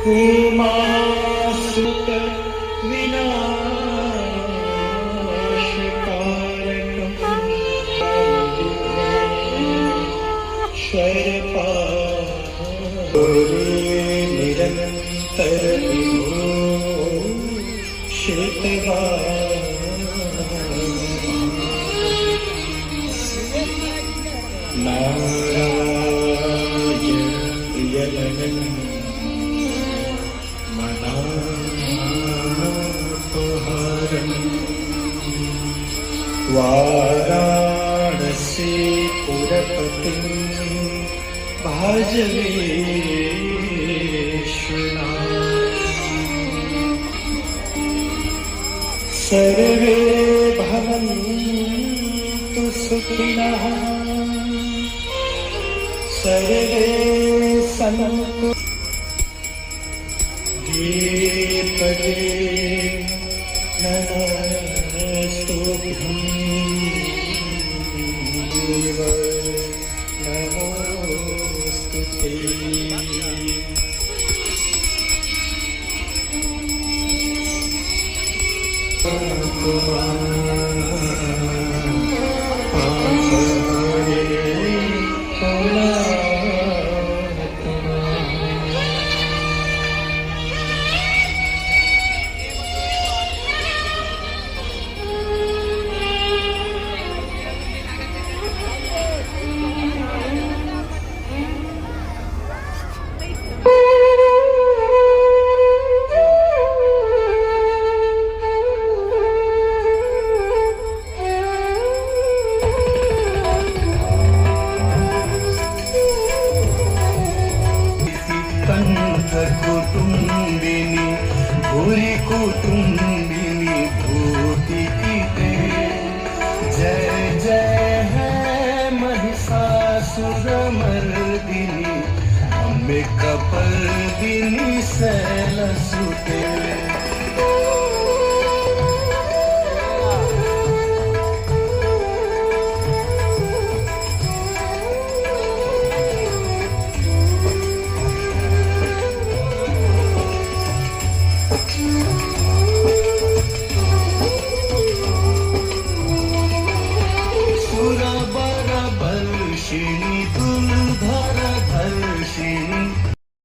उमासुत विनाशकारकं निरन्तर विभो नारायण प्रियनयन मनापहरं वाराणसी पुरपतिं भाजवेश्वनाथ सर्वे भवन्तु सुखिनः सर्वे सन्तु पदे नमस्तुभ्यं देव नमोस्तुते कुटुंबिनी भूरी कुटुंबिनी भूति की दे जय जय है महिषासुर मर्दिनी अम्बिका पर्दिनी शैलसुते